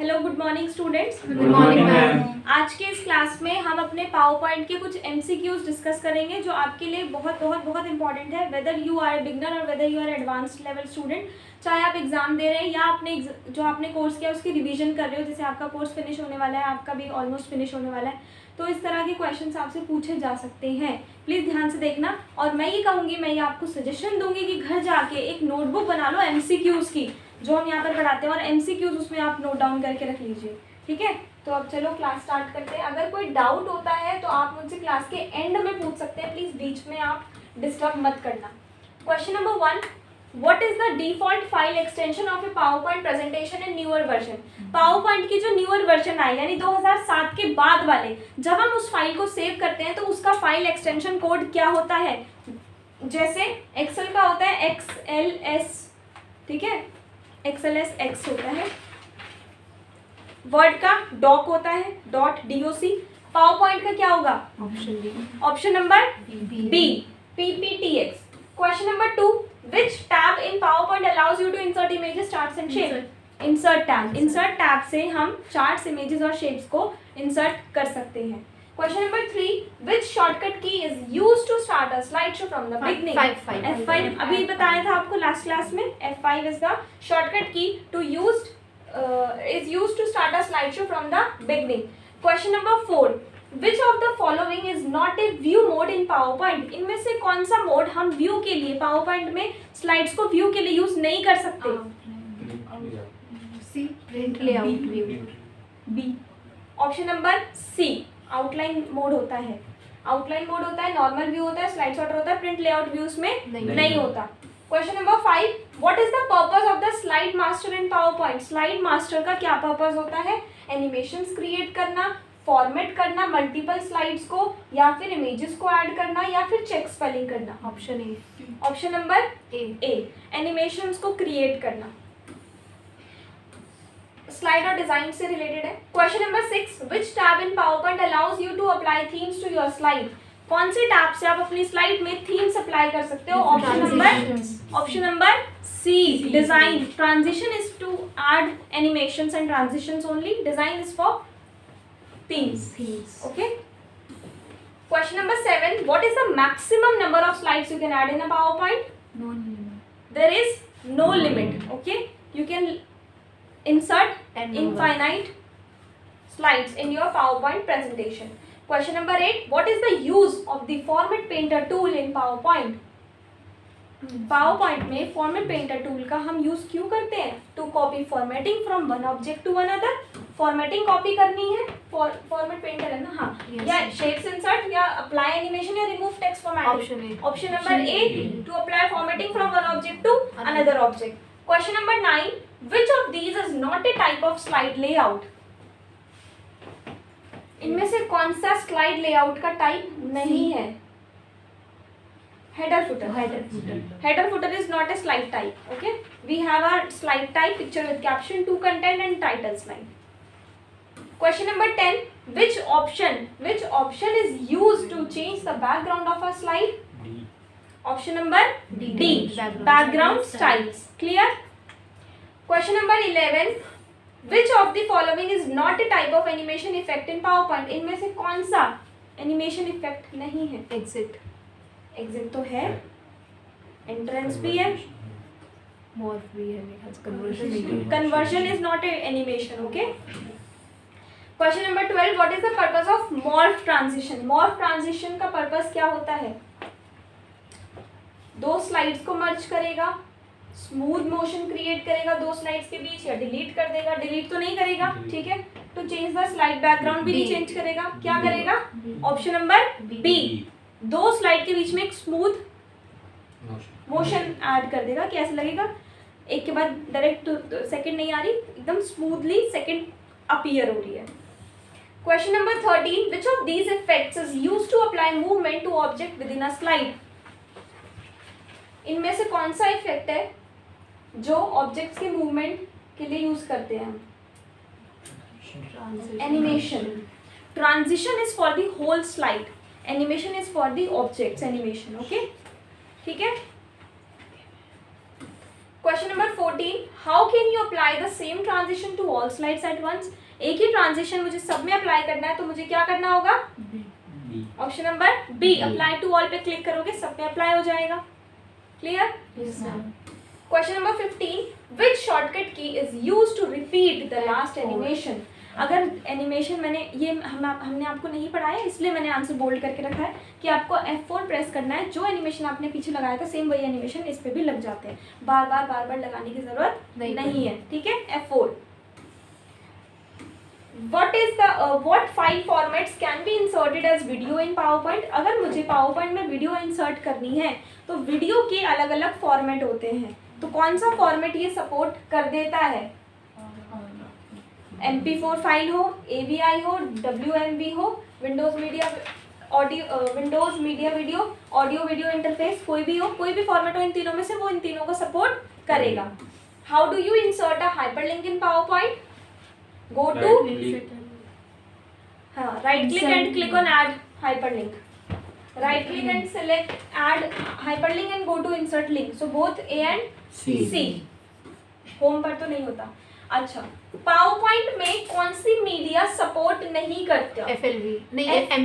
Hello, good morning students. Good morning ma'am. आज के इस क्लास में हम अपने पावर पॉइंट के कुछ एमसीक्यूज डिस्कस करेंगे जो आपके लिए बहुत बहुत बहुत इंपॉर्टेंट है, वेदर यू आर बिगनर और whether you are advanced level student. चाहे आप एग्जाम दे रहे हैं या जो आपने कोर्स किया उसकी रिवीजन कर रहे हो, जैसे आपका कोर्स फिनिश होने वाला है, आपका भी ऑलमोस्ट फिनिश होने वाला है, तो इस तरह के क्वेश्चंस आपसे पूछे जा सकते हैं। प्लीज़ ध्यान से देखना। और मैं ये कहूँगी, मैं ये आपको सजेशन दूंगी कि घर जाके एक नोटबुक बना लो एमसीक्यूज की, जो हम यहाँ पर पढ़ाते हैं, और एमसीक्यूज उसमें आप नोट डाउन करके रख लीजिए। ठीक है, तो अब चलो क्लास स्टार्ट करते हैं। अगर कोई डाउट होता है तो आप मुझसे क्लास के एंड में पूछ सकते हैं, प्लीज़ बीच में आप डिस्टर्ब मत करना। Question number 1, What is the default file extension of a PowerPoint presentation in newer version? PowerPoint की जो newer version आई, यानी 2007 के बाद वाले, जब हम उस फाइल को सेव करते हैं तो उसका फाइल एक्सटेंशन कोड क्या होता है? जैसे एक्सेल का होता है XLS, ठीक है, XLSX होता है। वर्ड का डॉक होता है, .doc। PowerPoint का क्या होगा? Option number B, PPTX। Question number 2, which tab in PowerPoint allows you to insert images, charts and shapes? Insert tab। Insert tab से हम charts, images और shapes को insert कर सकते हैं। Question number 3, which shortcut key is used to start a slideshow from the beginning? F5 अभी बताया था आपको लास्ट क्लास में। F5 is the shortcut key is used to start a slideshow from the beginning. Question number 4, Which of the following is not a view mode in PowerPoint? इनमें से कौन सा mode हम व्यू के लिए, PowerPoint में slides को view के लिए यूज नहीं कर सकते? C, print layout view. B, option number C, outline mode होता है। आउटलाइन मोड होता है, नॉर्मल व्यू होता है, स्लाइड सॉर्टर होता है, प्रिंट लेआउट व्यू में नहीं होता। Question number 5, what is the purpose of the slide master in PowerPoint? Slide master का क्या पर्पस होता है? एनिमेशंस क्रिएट करना, फॉर्मेट करना मल्टीपल स्लाइड्स को, या फिर इमेजेस को ऐड करना, या फिर चेक स्पेलिंग करना। Option A. Option number A, animations को क्रिएट करना। स्लाइड और डिजाइन से रिलेटेड है। Question number 6, which tab in PowerPoint allows you to apply themes to your slide? कौन से टैब से आप अपनी स्लाइड में थीम्स अप्लाई कर सकते हो? Option number C, design. Transition is to add animations and transitions only, design is for themes. Okay. Question number 7, what is the maximum number of slides you can add in a PowerPoint? No limit. There is no limit. Okay, you can insert infinite slides in your PowerPoint presentation. Question number 8, what is the use of the format painter tool in PowerPoint? PowerPoint में format painter tool का हम use क्यों करते हैं? To copy formatting from one object to another. Formatting copy करनी है, format painter है ना, हाँ, या शेप्स इंसर्ट, या अप्लाई एनिमेशन, या remove text formatting. Option number A, to apply formatting from one object to another object. Question number 9, which of these is not a type of slide layout? इनमें से कौन सा slide layout का type नहीं है? Header footer. Header footer is not a slide type. Okay, we have our slide type, picture with caption, to content and title slide. Question number 10, which option is used to change the background of a slide? D. Option number D, background styles. Clear? Question number 11, which of the following is not a type of animation effect in PowerPoint? इनमें से कौन सा animation effect नहीं है? Exit तो है, entrance भी है, मॉर्फ भी है, conversion is not A animation. Okay. Question number 12, what is the purpose of morph transition? Morph transition का पर्पस क्या होता है? दो स्लाइड्स को मर्ज करेगा, स्मूथ मोशन क्रिएट करेगा दो स्लाइड्स के बीच, या डिलीट कर देगा? डिलीट तो नहीं करेगा, ठीक है, तो चेंज द स्लाइड बैकग्राउंड भी नहीं चेंज करेगा। क्या करेगा? ऑप्शन नंबर बी, दो स्लाइड के बीच में एक स्मूथ मोशन ऐड कर देगा कि ऐसा लगेगा एक के बाद डायरेक्ट सेकंड नहीं आ रही, एकदम स्मूथली सेकंड अपीयर हो रही है। Question number 13, which of these effects is used to apply movement to object within a slide? इनमें से कौन सा इफेक्ट है जो ऑब्जेक्ट्स के मूवमेंट के लिए यूज करते हैं हम? Animation. Transition is for the whole slide, animation is for the objects animation. Okay, ठीक है। Question number 14, how can you apply the same transition to all slides at once? एक ही ट्रांजिशन मुझे सब में अप्लाई करना है, तो मुझे क्या करना होगा? Option number B, apply to all पे क्लिक करोगे सब पे अप्लाई हो जाएगा। Clear? Yes, ma'am. Question number 15, which shortcut key is used to repeat the last animation? अगर एनिमेशन मैंने ये हमने आपको नहीं पढ़ाया, इसलिए मैंने आंसर बोल्ड करके रखा है कि आपको F4 प्रेस करना है। जो एनिमेशन आपने पीछे लगाया था सेम वही एनिमेशन इस पे भी लग जाते हैं, बार बार लगाने की जरूरत नहीं है। ठीक है, F4। what 5 formats can be inserted as video in PowerPoint? अगर मुझे PowerPoint में वीडियो इंसर्ट करनी है तो वीडियो के अलग अलग फॉर्मेट होते हैं, तो कौन सा फॉर्मेट ये सपोर्ट कर देता है? MP4 फाइल हो, AVI हो, WMV हो, Windows media video, audio video interface, कोई भी हो, कोई भी फॉर्मेट हो इन तीनों में से, वो इन तीनों को सपोर्ट करेगा। How do you insert a hyperlink in PowerPoint? Go to right click and click on add hyperlink. Right click and select add hyperlink and go to insert link. So both A and C. Home पर तो नहीं होता। अच्छा, PowerPoint में कौन C media support नहीं करता? FLV नहीं, M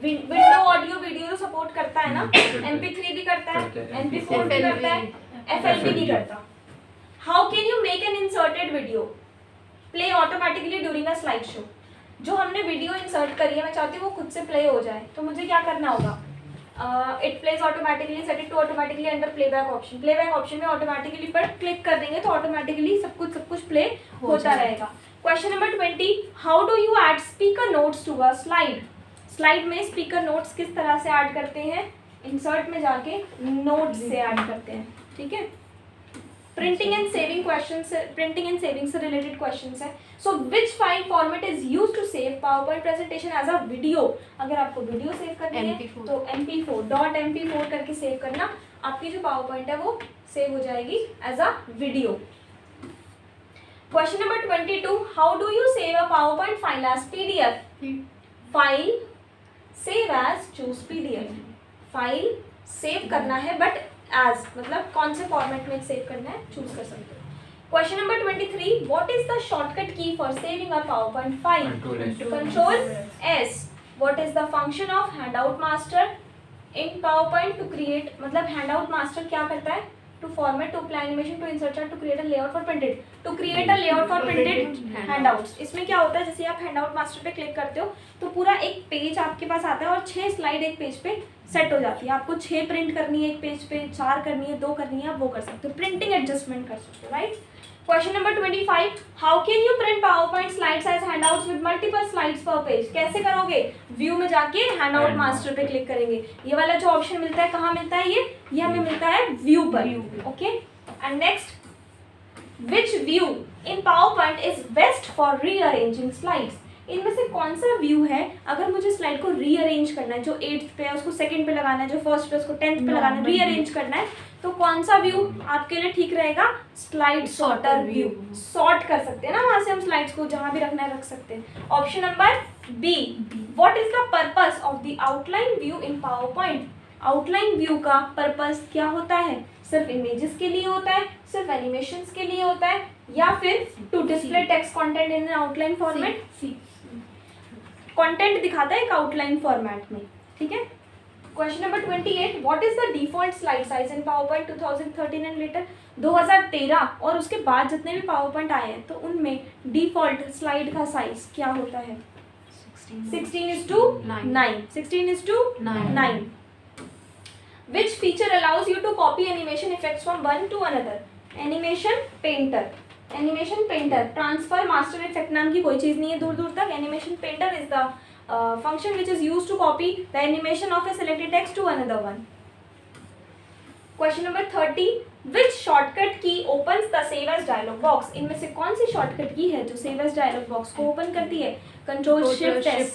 विंडो ऑडियो वीडियो तो सपोर्ट करता है ना, MP3 भी करता है, MP4 भी करता है, FLV नहीं करता। How can you make an inserted video play automatically during a slide show? जो हमने वीडियो इंसर्ट करी है, मैं चाहती हूँ वो खुद से प्ले हो जाए, तो मुझे क्या करना होगा? It plays automatically, set it to automatically under playback option. Playback option में ऑटोमेटिकली पर क्लिक कर देंगे तो ऑटोमेटिकली सब कुछ प्ले होता रहेगा। Question number 20, how do you add speaker notes to a slide? Slide में स्पीकर नोट्स किस तरह से ऐड करते हैं? इंसर्ट में जाके नोट्स से ऐड करते हैं। ठीक है, प्रिंटिंग एंड सेविंग से रिलेटेड क्वेश्चंस है। So which file format is used to save PowerPoint presentation as a video? अगर आपको वीडियो सेव करनी है MP4. तो MP4 करके सेव करना, आपकी जो पावरपॉइंट है वो सेव हो जाएगी as a video. Question number 22, how do you save a PowerPoint file as PDF? File save as choose PDF। File save करना है बट एज मतलब कौन से फॉर्मेट में सेव करना है चूज कर सकते हो। Question number 23, what is the shortcut key for saving a PowerPoint file? Control S। What is the function of handout master in PowerPoint? To create, मतलब हैंडआउट मास्टर क्या करता है? To format, to apply animation, to insert chart, to create a layout for printed, to create a layout for printed handouts. इसमें क्या होता है, जैसे आप हैंडआउट मास्टर पे क्लिक करते हो तो पूरा एक पेज आपके पास आता है और 6 स्लाइड एक पेज पे सेट हो जाती है। आपको 6 प्रिंट करनी है एक पेज पे, 4 करनी है, 2 करनी है, आप वो कर सकते हो, प्रिंटिंग एडजस्टमेंट कर सकते हो, right. Question number 25, how can you print PowerPoint slides as handouts with multiple slides per page? कैसे करोगे? व्यू में जाके हैंडआउट मास्टर पे क्लिक करेंगे। ये वाला जो ऑप्शन मिलता है कहाँ मिलता है? ये हमें मिलता है व्यू पर। Okay, and next, which view in PowerPoint is best for rearranging slides? इनमें से कौन सा व्यू है अगर मुझे स्लाइड को रीअरेंज करना है, जो 8th पे है उसको 2nd पे लगाना है, जो 1st पे उसको 10th पे लगाना है, रीअरेंज करना है, तो कौन सा व्यू आपके लिए ठीक रहेगा? Slide sorter view. सॉर्ट कर सकते हैं ना वहां से हम स्लाइड्स को, जहां भी रखना है रख सकते हैं। Option number B, what is the purpose of the outline view in PowerPoint? Outline view का पर्पस क्या होता है? सिर्फ इमेजेस के लिए होता है, सिर्फ एनिमेशंस के लिए होता है, या फिर to display text content in outline format? Content दिखाता है एक आउटलाइन फॉर्मेट में। ठीक है, question number 28, what is the default slide size in PowerPoint 2013 and later? 2013 और उसके बाद जितने भी पावरपॉइंट आए हैं तो उनमें डिफॉल्ट स्लाइड का साइज क्या होता है? 16:9। 16:9। Which feature allows you to copy animation effects from one to another? Animation Painter. Animation Painter. Transfer Master Effect नाम की कोई चीज़ नहीं है दूर दूर तक. Animation Painter is the function which is used to copy the animation of a selected text to another one. Question number 30. Which shortcut key opens the Save as dialog box? इनमें से कौन सी shortcut key है जो Save as dialog box को open करती है? Control Shift S.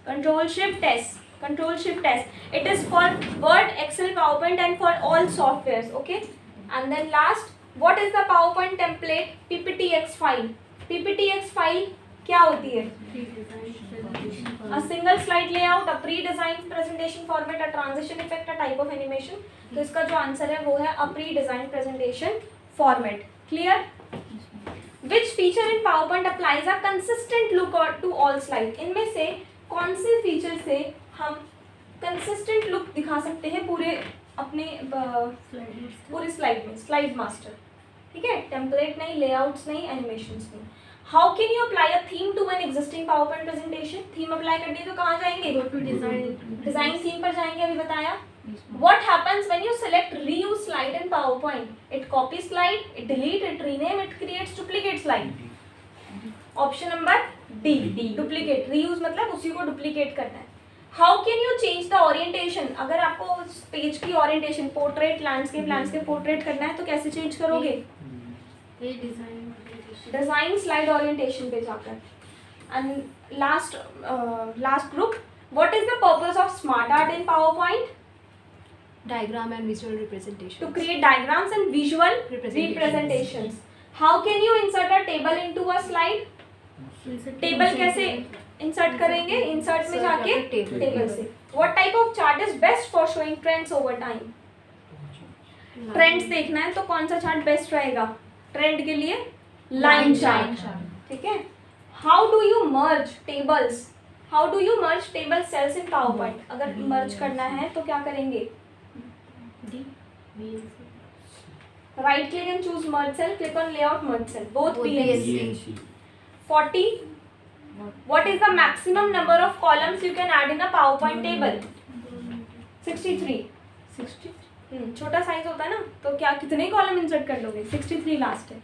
Control Shift S. Control Shift S. It is for Word, Excel, PowerPoint and for all softwares. Okay. And then last, what is the PowerPoint template? PPTX file. PPTX file क्या होती है? A single slide layout, a pre-designed presentation format, a transition effect, a type of animation. तो इसका जो answer है वो है a pre-designed presentation format. Clear? Which feature in PowerPoint applies a consistent look to all slide? इनमें से कौन से फीचर से हम consistent look दिखा सकते हैं पूरे अपने पूरी स्लाइड में? स्लाइड मास्टर, ठीक है, टेम्पलेट नहीं, लेआउट्स नहीं, एनिमेशंस नहीं. How can you apply a theme to an existing PowerPoint presentation? Theme apply करनी है तो कहाँ जाएंगे? डिजाइन थीम पर जाएंगे, अभी बताया. What happens when you select reuse slide in PowerPoint? It copies slide, it delete, it rename, it creates duplicate slide. Option number D. Duplicate. Reuse मतलब उसी को duplicate करना है. How can you change the orientation? अगर आपको page की orientation, portrait, landscape portrait करना है तो कैसे change करोगे? डिजाइन स्लाइड ओरिएंटेशन पे जाकर. And last group, what is the purpose of smart art in PowerPoint? Diagram and visual representation. To create diagrams and visual representations. How can you insert a table into a slide? Table कैसे insert करेंगे? Insert में जाके table से. What type of chart is best for showing trends over time? Trends देखना है तो कौन सा चार्ट बेस्ट रहेगा ट्रेंड के लिए? लाइन चार्ट, ठीक है. How do you merge tables? How do you merge table cells in PowerPoint? अगर मर्ज करना है तो क्या करेंगे? Right click and choose merge cell, click on layout merge cell, both BNC. 40. What is the maximum number of columns you can add in a PowerPoint table? 63. छोटा size होता है ना, तो क्या कितने कॉलम इंसर्ट कर लोगे? 63 लास्ट है,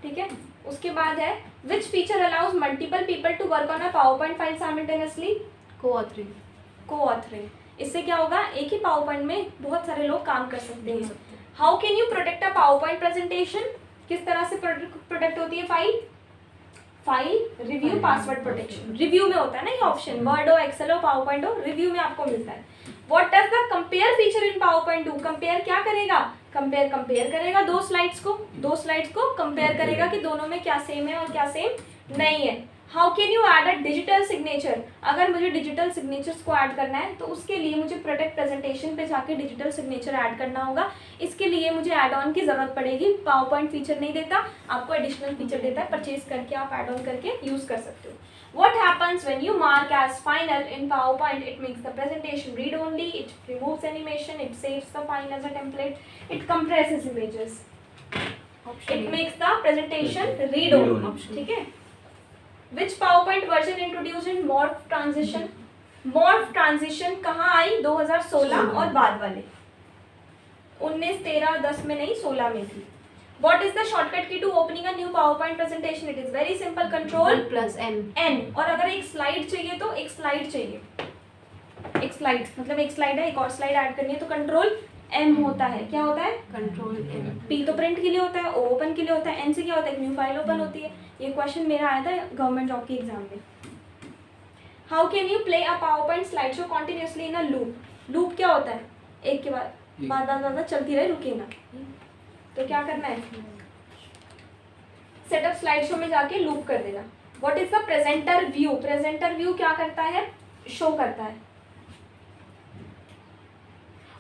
ठीक है. उसके बाद है which feature allows multiple people to work on a PowerPoint file simultaneously? Co-authoring. इससे क्या होगा? एक ही PowerPoint में बहुत सारे लोग काम कर सकते हैं. How can you protect a PowerPoint presentation? किस तरह से प्रोटेक्ट होती है file? Review password protection. Review में होता है ना ये ऑप्शन, वर्ड हो, एक्सेल हो, पावरपॉइंट हो, रिव्यू में आपको मिलता है. What does the compare feature in PowerPoint do? Compare क्या करेगा? कंपेयर करेगा दो स्लाइड्स को कंपेयर करेगा कि दोनों में क्या सेम है और क्या सेम नहीं है. How can you add a digital signature? अगर मुझे डिजिटल सिग्नेचर्स को ऐड करना है तो उसके लिए मुझे प्रोटेक्ट प्रेजेंटेशन पे जाके डिजिटल सिग्नेचर ऐड करना होगा. इसके लिए मुझे ऐड ऑन की ज़रूरत पड़ेगी. पावरपॉइंट फीचर नहीं देता, आपको एडिशनल फीचर देता है. परचेज करके आप ऐड ऑन करके यूज़ कर सकते हो. What happens when you mark as final in PowerPoint? It makes the presentation read only, it removes animation, it saves the file as a template, it compresses images. It makes the presentation read only. ठीक है. Which PowerPoint version introduced in morph transition? morph transition कहाँ आई? 2016 और बाद वाले 19, 13, 10 में नहीं, 16 में थी. What is the shortcut key to opening a new PowerPoint presentation? It is very simple. Control plus N. और अगर एक स्लाइड चाहिए तो एक स्लाइड चाहिए. एक स्लाइड मतलब एक स्लाइड है, एक और स्लाइड ऐड करनी है तो कंट्रोल M होता है. क्या होता है? Control M. P तो प्रिंट के लिए होता है, O ओपन के लिए होता है, N से क्या होता है? एक न्यू फाइल ओपन होती है. ये क्वेश्चन मेरा आया था गवर्नमेंट जॉब के एग्जाम में. How can you play a PowerPoint slide show continuously in a loop? Loop क्या होता है? एक के बाद चलती रहे, रुके ना. तो क्या करना है? सेटअप स्लाइड शो में जाके लूप कर देना. What is the presenter view? Presenter view क्या करता है? शो करता है.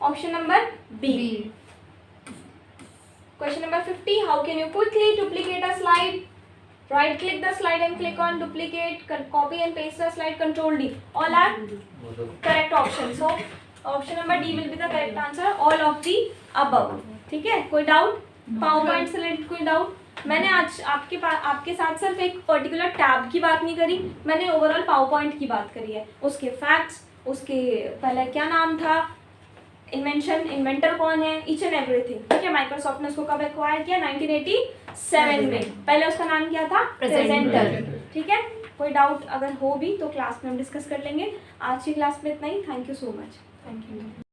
Option number B. Question number 50. How can you quickly duplicate a slide? Right click the slide and click on duplicate, copy and paste the slide, control D. All are correct option. So option number D will be the correct answer. All of the above. ठीक है. कोई doubt PowerPoint से related? कोई doubt? मैंने आज आपके साथ सिर्फ एक पर्टिकुलर टैब की बात नहीं करी, मैंने ओवरऑल पावरपॉइंट की बात करी है. उसके फैक्ट्स, उसके पहले क्या नाम था, इन्वेंटर कौन है, ईच एंड एवरीथिंग. ठीक है. माइक्रोसॉफ्ट ने उसको कब एक्वायर किया? 1987 में. पहले उसका नाम क्या था? प्रेजेंटर. ठीक है. कोई डाउट अगर हो भी तो क्लास में हम डिस्कस कर लेंगे. आज की क्लास में इतना ही. Thank you so much. Thank you.